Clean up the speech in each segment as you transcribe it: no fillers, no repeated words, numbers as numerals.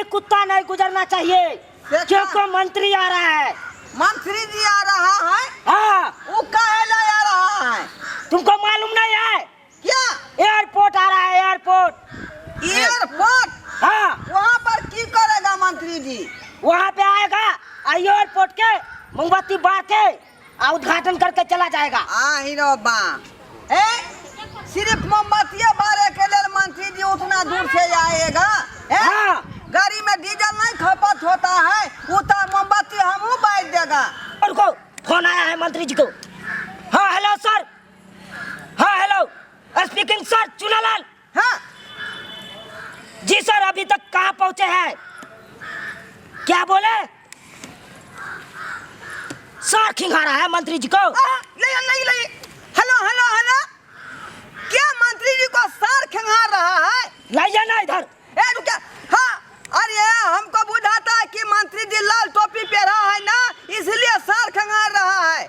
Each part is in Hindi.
कुत्ता नहीं गुजरना चाहिए क्योंकि मंत्री आ रहा है। मंत्री जी आ रहा है? हाँ। वो काहे ला आ रहा है? तुमको मालूम नहीं है? क्या? एयरपोर्ट आ रहा है, एयरपोर्ट। एयरपोर्ट? हाँ। वहाँ पर की करेगा मंत्री जी? वहाँ पे आएगा, एयरपोर्ट के मोमबत्ती बार के उद्घाटन करके चला जाएगा। हीरो बा सिर्फ मोमबत्तियाँ बारे के लिए मंत्री जी उतना दूर से आएगा? हाँ। गाड़ी में डीजल नहीं खपत होता है, उतना मोमबत्ती हम बांट देगा। उनको फोन आया है मंत्री जी को। हाँ हेलो सर। हाँ हेलो स्पीकिंग सर चुनालाल। हाँ जी सर, अभी तक कहाँ पहुँचे हैं? क्या बोले? सर खिंगा रहा है मंत्री जी को। नहीं हेलो हेलो हेलो, क्या मंत्री जी को सर खिंगा रहा है? लाइए ना इधर। रुक। हाँ अरे हमको बुझाता है कि मंत्री जी लाल टोपी पहना है ना, इसलिए सर खिंगा रहा है।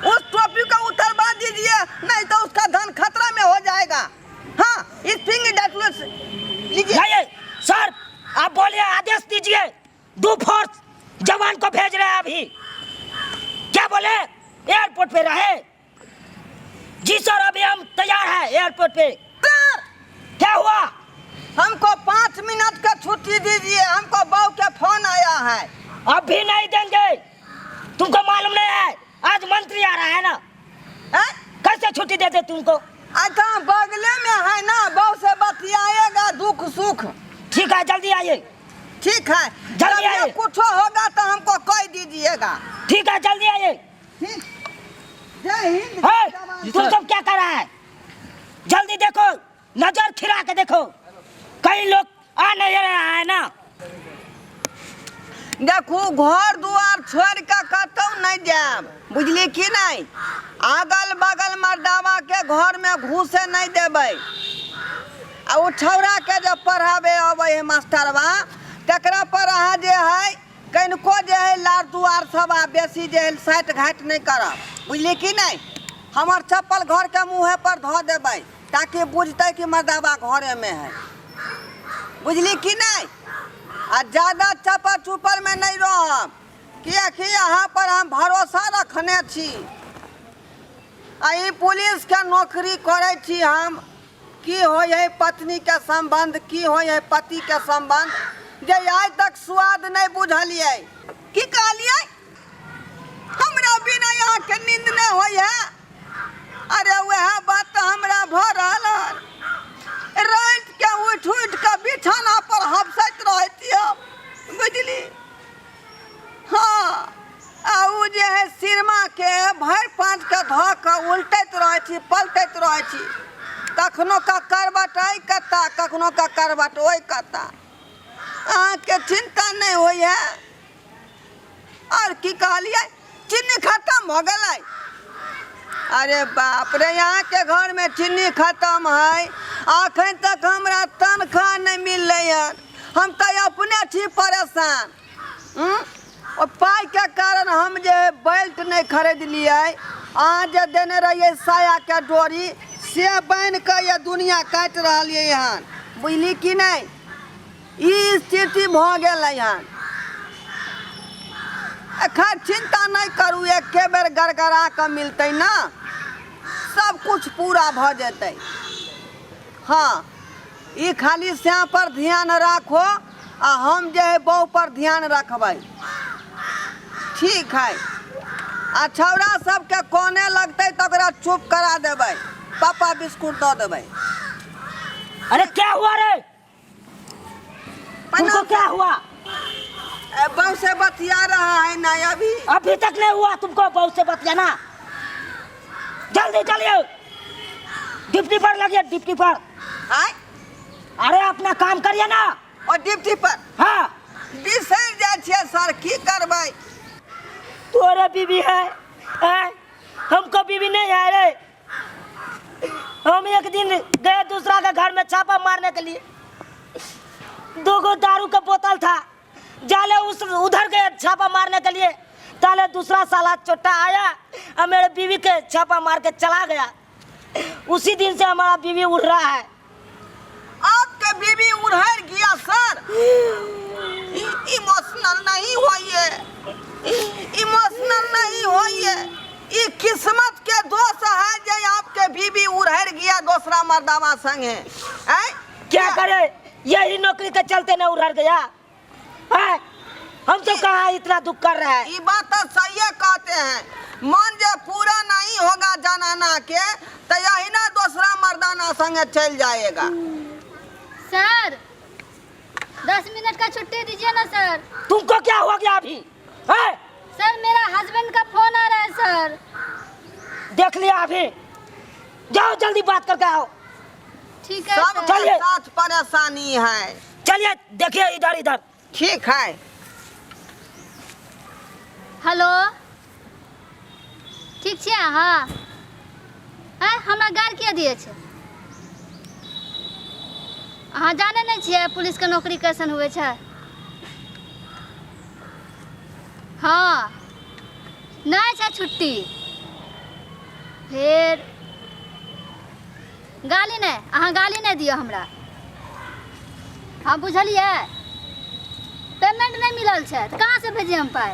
उस टोपी को उतरवा दीजिए, नहीं तो उसका धन खतरा में हो जाएगा। हाँ लीजिए। लाइए सर, आप बोलिए, आदेश दीजिए। 2 फोर्स जवान को भेज रहे हैं अभी। क्या बोले? एयरपोर्ट पे रहे? जी सर, अभी हम तैयार हैं एयरपोर्ट पे। क्या हुआ? हमको 5 मिनट का छुट्टी दीजिए, हमको बहू के फोन आया है। अभी नहीं देंगे। तुमको मालूम नहीं है आज मंत्री आ रहा है ना? कैसे छुट्टी देते तुमको? अच्छा बगले में है ना, बहू से बतियाएगा दुख सुख। ठीक है, जल्दी आइए। ठीक है, जल्दी आइए। कुछ होगा तो हमको कह दीजिएगा। ठीक है, जल्दी आइए। जय हिंद। तुम सब क्या कर रहा है? जल्दी देखो, नजर खिरा के देखो, कई लोग आ नहीं रहा है ना। देखो घर दुआर छोड़ के कतौ नहीं जाब, बुझली कि नहीं? अगल बगल मर्दावा के घर में घुसे नहीं देबै। आ वो छौरा के जब पढ़ावे अबै है मास्टरवा, तकरा पर अहाँ जे है कनिको जे है लार दुआर सब बेसी जे है साइट घाट नहीं करब, बुझली कि नहीं? हमार चप्पल घर के मुँहे पर धो देबै ताकि बुझते कि मर्दावा घरे में है, बुझली कि नहीं? आ ज्यादा चपर चुपर में नहीं रहब, कियाकि यहाँ पर हम भरोसा रखने छी। पुलिस के नौकरी करे छी हम। की हो है पत्नी के संबंध, की हो है पति के संबंध, जे आज तक स्वाद नहीं बुझलिए। की कहलिए? हमरा बिना यहाँ के नींद नहीं होई है। अरे वह बात तो हमरा भर रहा है। रात के उठ के बिछाना पर हफसत रहती है, बुझली? हाँ आउ जे है सिरमा के भर पाँच के धो के उल्टैत रहे छी, पलटैत रहे छी। कखनो का करबट आई कता, कखनो का करबट ओई कता। अहाँ के चिंता नहीं होई है। और की कहलिए? चीनी खत्म हो गई। अरे बाप रे, यहाँ के घर में चीनी खत्म है। अखन तक हमरा तनख्वाह नहीं मिल रही है। हम तो अपने छी परेशान। और पाई के कारण हम जे बेल्ट नहीं खरीद लिए। अहाँ जे देने रहिए साया के डोरी से बन के ये दुनिया काट रहा है यहाँ, बुझली कि नहीं? ई स्थिति भ गया यहाँ। खैर चिंता नहीं करू, एक बेर गड़गड़ा के मिलते ना, सब कुछ पूरा भ जते। हाँ ये खाली श्याम पर ध्यान राखो, आ हम जे है बहू पर ध्यान रखबै। ठीक है। आ छौरा सबके कोने लगते तो ओकरा चुप करा देबै, पापा बिस्कुट दो देबै। अरे क्या हुआ रे? तुमको क्या हुआ? बहू से बतिया रहा है ना अभी तक नहीं हुआ तुमको बहू से बतियाना? जल्दी चलिए, डिप्टी पर लगिए, डिप्टी पर। अरे अपना काम करिए ना। और डिप्टी पर? हाँ बिसर जाए सर, की करबै? तोरे बीवी है, हमको बीवी नहीं है रे। हम एक दिन गए दूसरा के घर में छापा मारने के लिए, 2 दारू का बोतल था। जाले उधर गए छापा मारने के लिए, ताले दूसरा साला चोटा आया और मेरे बीवी के छापा मार के चला गया। उसी दिन से हमारा बीवी उड़ रहा है। आपके आपके बीबी उड़हर गया सर। इमोशनल नहीं होइए, इमोशनल नहीं होइए। ये किस्मत के दोष है जे आपके बीबी उड़हर गया दूसरा मर्दावा संगे। क्या करे, यही नौकरी के चलते ना उड़हर गया है। हम तो कहाँ इतना दुख कर रहे हैं। ये बात तो सही कहते हैं, मन जो पूरा नहीं होगा जनाना के तो यही ना दूसरा मर्दाना संगे चल जाएगा। सर 10 मिनट का छुट्टी दीजिए ना सर। तुमको क्या हो गया अभी है? सर मेरा हस्बैंड का फोन आ रहा है सर। देख लिया अभी, जाओ जल्दी बात करके आओ। ठीक है सब सर। चलिए। साथ परेशानी है। चलिए देखिए इधर इधर। ठीक है। हेलो, ठीक छै अहाँ? हमरा गाड़ किया दिए छै? अहाँ जाने नहीं छियै पुलिस के नौकरी कैसन हुए छै? हाँ नहीं छै छुट्टी। फिर गाली नहीं, अहाँ गाली नहीं दियो हमरा। हाँ बुझलिए, पेमेंट नहीं मिलल छै तऽ कहाँ से भेजिए हम पाई?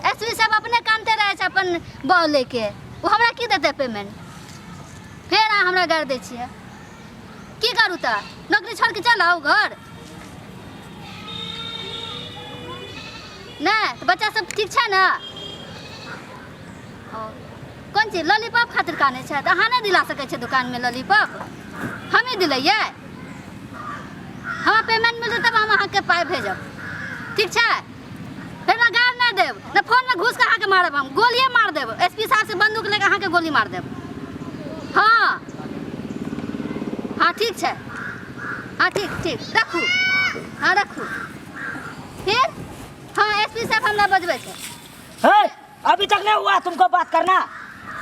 एसपी साहब अपने कामते रहे छै अपन बॉल लेके, वो हमरा की देते पेमेंट? फिर अहाँ हमरा गाड़ दै छियै, की करू तऽ? नौकरी छोड़ के चल आउ घर? नहीं तो बच्चा सब ठीक छै ना? कौन चीज लॉलीपॉप खातिर काने छै तऽ अहाँ नहीं दिला सकै छै दुकान में लॉलीपॉप? हम ही दिलैये। हमरा पेमेंट मिलतै तब हम अहाँके पाइ भेजब, ठीक छै? फिर मैं गाड़ नहीं देव, न फोन में घुस के अहाँके मारब, हम गोलिये मार देव। एसपी साहब से बंदूक लेके अहाँके गोली मार देव। हाँ हाँ ठीक छै, हाँ ठीक ठीक रखू, हाँ रखू। फिर हाँ एसपी साहब हमरा बजबै छै। है? अभी तक नहीं हुआ तुमको बात करना?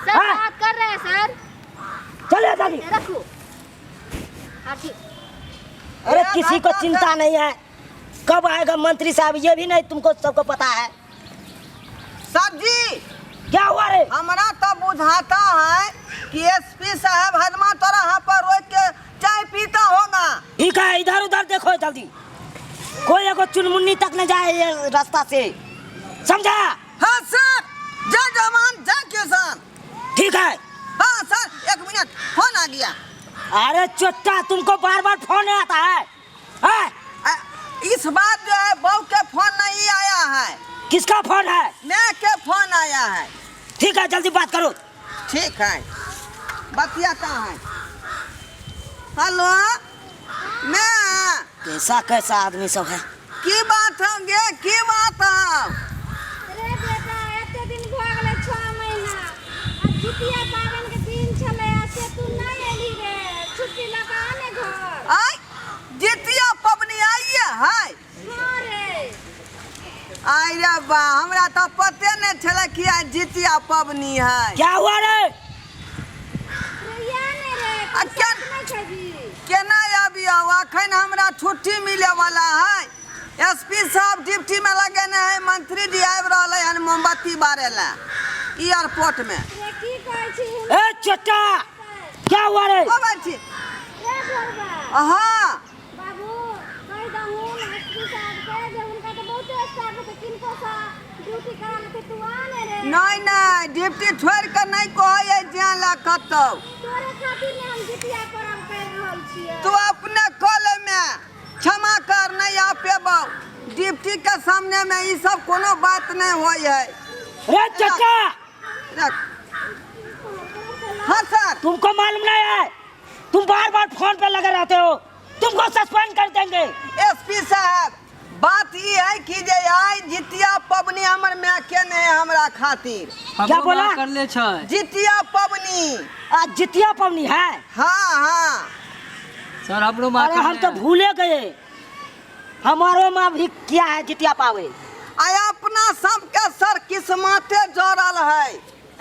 सर हाँ? बात कर रहे हैं सर। चलिए जल्दी। रखू, हाँ ठीक। अरे किसी को चिंता नहीं है, कब आएगा मंत्री साहब ये भी नहीं तुमको सबको पता है। सर जी क्या हुआ रे? हमरा तो बुझाता है कि एसपी साहब हजमा तोरा यहाँ पर रोक के चाय पीता होगा। ठीक है, इधर उधर देखो जल्दी, कोई एगो चुनमुन्नी तक न जाए ये रास्ता से, समझा? हाँ सर, जय जवान जय किसान। ठीक है। हाँ सर, एक मिनट फोन आ गया। अरे चोट्टा तुमको बार बार फोन आता है, है? इस बार जो है बहू के फोन नहीं आया है, किसका फोन है? मैं के फोन आया है। ठीक है जल्दी बात करो। ठीक है, बतियाता है। हेलो, मैं कैसा कैसा आदमी सब है। की बात होंगे, की बात है? अरे बेटा एते दिन भ गेलै 6 महीना आ जितिया पाबन के दिन छलै से तू नहीं एली रे। छुट्टी लगा ने घर। आई जितिया पबनी आइए है। हाँ रे, आई रे बा, हमरा तो पते नहीं छले कि आज जितिया पबनी है। क्या हुआ रे? रैया ने रे आ, क्या- नहीं छबी। केना अभी अखन हमरा छुट्टी मिले वाला है। एसपी साहब ड्यूटी में लगे हैं, मंत्री जी आबि रहा है मोमबत्ती बारे ला एयरपोर्ट में। रे की कहै छी? ए चोट्टा क्या हुआ रे? बाबा जी रे घरबा हाँ बाबू कह दहूं एसपी साहब के जे उनका तो बहुत स्टाफ है, किनको सा ड्यूटी करा लेते तू आ ने रे। नहीं नहीं ड्यूटी छोड़ कर नहीं कहे जाए ला कतौ। तोरे खातिर ने हम जितिया करब कर रहल छियै। तू अपने कॉल में क्षमा कर, नहीं आ पेबो। ड्यूटी के सामने में ये सब कोनो बात नहीं होई है। रे चोट्टा रख। हाँ सर, तुमको मालूम नहीं है, तुम बार बार फोन पे लगे रहते हो, तुमको सस्पेंड कर देंगे। एसपी साहब बात ये है कि जे आई जितिया पबनी हमर में के ने हमरा खातिर। क्या बोला? कर ले छै। जितिया पबनी। आज जितिया पवनी है? हाँ हाँ सर हमरो मां अरे हम तो भूले गए, हमारो माँ भी किया है जितिया पावे। आय अपना सबके सर किस्मते जोड़ल है।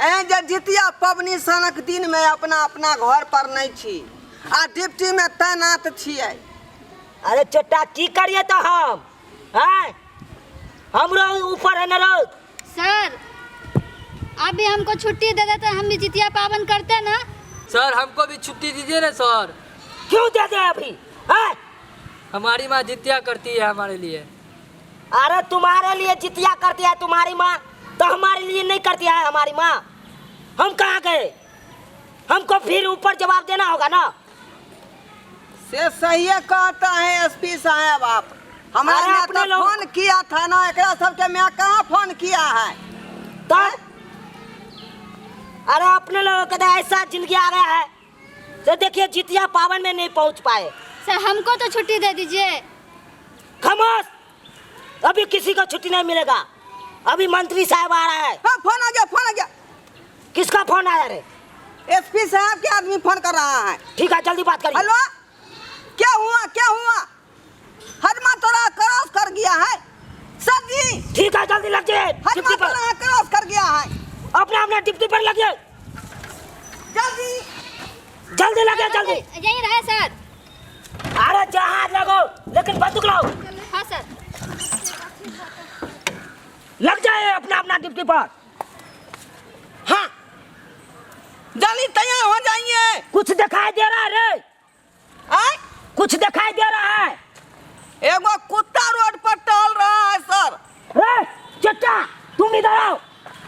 ए जे जितिया पबनी सनक दिन में अपना अपना घर पर नहीं छी आ ड्यूटी में तैनात छियै। अरे चोट्टा की करिए तो हम हैं? हमरो ऊपर है न रोज। सर अभी हमको छुट्टी दे देते हम भी जितिया पावन करते ना। सर हमको भी छुट्टी दीजिए ना सर। क्यों दे दे अभी? हैं? हमारी माँ जितिया करती है हमारे लिए। अरे तुम्हारे लिए जितिया करती है तुम्हारी माँ, तो हमारे लिए नहीं करती है हमारी माँ। हम कहाँ गए? हमको फिर ऊपर जवाब देना होगा ना। से सही कहता है एसपी साहब आप। हमारे अरे यहाँ अपने तो लोग- फोन किया था ना, एकरा सबके मैं कहाँ फोन किया है? तो अरे अपने लोगों का तो ऐसा जिंदगी आ गया है, तो देखिए जितिया पावन में नहीं पहुंच पाए। सर हमको तो छुट्टी दे दीजिए। खामोश, अभी किसी को छुट्टी नहीं मिलेगा। अभी मंत्री साहब आ रहा है। हाँ, फोन आ गया, फोन आ गया। किसका फोन आया रे? एसपी साहब के आदमी फोन कर रहा है। ठीक है, जल्दी बात करिए। हेलो, क्या हुआ क्या हुआ? हजमा तोरा क्रॉस कर गया है सर जी। ठीक है, जल्दी लग जाइए हजमा डिप्टी पर। तोरा क्रॉस कर गया है। अपने अपने डिप्टी पर लगिए, जल्दी जल्दी लगे जल्दी। यही रहे सर। अरे जहाज लगो, लेकिन बंदूक लाओ। हाँ सर। लग जाए अपना अपना डिप्टी पर। हाँ, जल्दी तैयार हो जाइए। कुछ दिखाई दे रहा है रे? आए? कुछ दिखाई दे रहा है? एगो कुत्ता रोड पर टहल रहा है सर। रे चट्टा, तुम इधर आओ।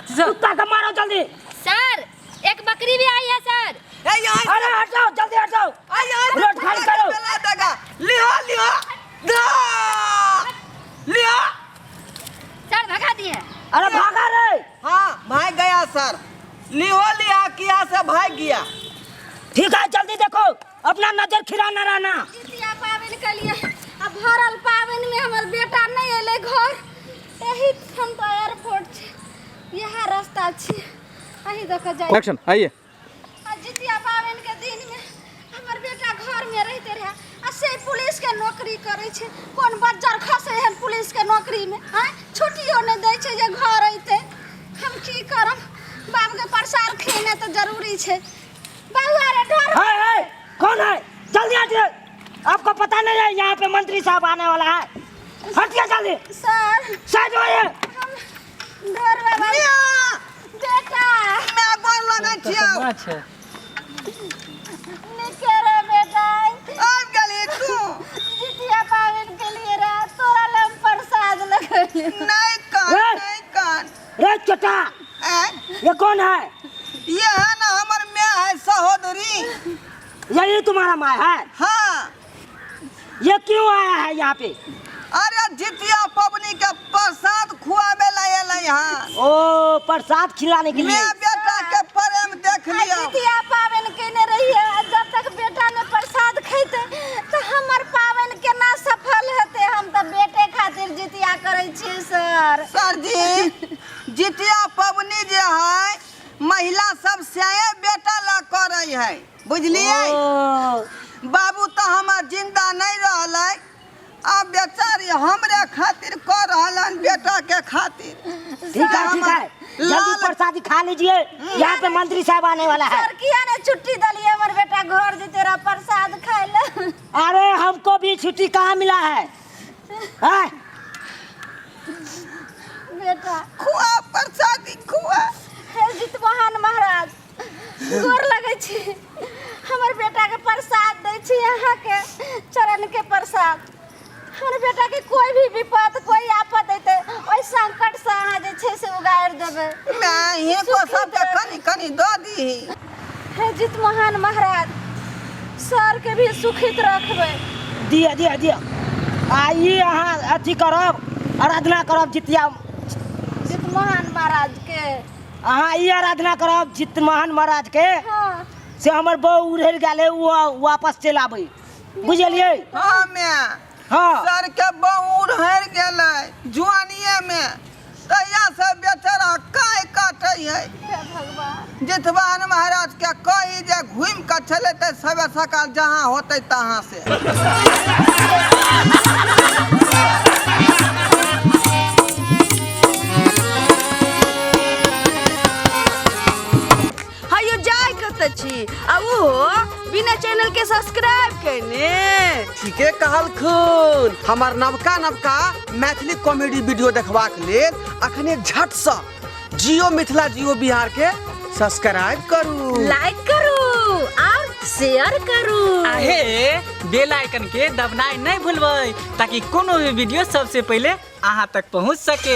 सर। कुत्ता को मारो जल्दी। सर एक बकरी भी आई है सर। ए यहाँ अरे हटाओ, जल्दी हटाओ। रोड खाली करो। लियो लियो लियो। सर भगा दिए। अरे भागा रे। हाँ, भाग गया सर। लियो लिया किया से भाग गया। ठीक है, जल्दी देखो, अपना नजर खिरा न रहना। जितिया पावन के लिए अब भरल पावन में हमर बेटा नहीं अले घर। यही हम तो एयरपोर्ट छे, यह रास्ता छे, अही देख जाए। एक्शन आइए। आ जितिया पावन के दिन में हमर बेटा घर में रहते रहे, आ से पुलिस के नौकरी करे छे। कोन बज्जर खसे है पुलिस के नौकरी में? हां, छुट्टियो नहीं दे छे जे घर अइते। हम की करम? बाप के प्रसाद खेने तो जरूरी छे। बउआ रे डर। है, कौन है? जल्दी हटिए। आपको पता नहीं है यहाँ पे मंत्री साहब आने वाला है? हटिए जल्दी। सर साइड होइए। हम डर बाबा बेटा मैं गोर लगे छियो। माछ है। निकेरे बेटा आब गेली तू। जितिया पावन के लिए रे तोरा लम प्रसाद लगले। नहीं कान ए! नहीं कान। रे चट्टा, ये कौन है? ये है ना हमर माँ है सहोदरी। यही तुम्हारा माँ है? हाँ, ये क्यों आया है यहाँ पे? अरे जितिया पबनी के प्रसाद खुआबे ला यहाँ। ओ, प्रसाद खिलाने के लिए। मैं बेटा के प्रेम देख लिया। जितिया पावन केने रही है, जब तक बेटा ने प्रसाद खैते तो हमर पावन केना सफल हेते। हम तो बेटे खातिर जितिया करे छी सर। सर जी, जितिया पबनी जे है महिला सब से बेटा ला करे है, बुझलिए? ओ, बाबू तो हमार जिंदा नहीं रहले, अब बेचारी हमरे खातिर कर रहलन, बेटा के खातिर। ठीक है, ठीक है, जल्दी प्रसादी खा लीजिए। यहाँ पे मंत्री साहब आने वाला है। सर किया ने छुट्टी दलिए हमर बेटा घर जे तेरा प्रसाद खाए ले। अरे हमको भी छुट्टी कहाँ मिला है? हैं? बेटा खुआ प्रसादी खुआ। हे जित महान महाराज गोर लगे छी। हमर बेटा के प्रसाद दे छी, यहाँ के चरण के प्रसाद। हमर बेटा के कोई भी विपद कोई आफत अइते ओइ संकट से अहाँ जे छै से उगार देबे। मैं ये को सब के कनी कनी दो दी। हे जित महान महाराज सर के भी सुखित रखबे। दिया दिया दिया। आइए यहाँ अथी करब, आराधना करब जितिया। जित महान महाराज के अहाँ ई आराधना करब जित महान महाराज के, हाँ से हमर बहु उड़ेल गेले वो वापस चल आबे। बुझलिए? हाँ, मैं हाँ। सर के बहुत हर गेले जुआनिए में, तैया से बेचारा काय काटे है। हे भगवान जितवान महाराज के कही जे घूम के चले ते सबे सकाल जहाँ होते तहाँ से। हायो जाय कत छी आ वो बिना चैनल के सब्सक्राइब करने। ठीके कहलखुन। हमार नवका नवका मैथिली कॉमेडी वीडियो देखबाक लेल अखने झट सँ जियो मिथिला जियो बिहार के सब्सक्राइब करू, लाइक करू और शेयर करू। आहे बेल आइकन के दबनाई नहीं भूलबै ताकि कोनो भी वीडियो सबसे पहले अहाँ तक पहुँच सके।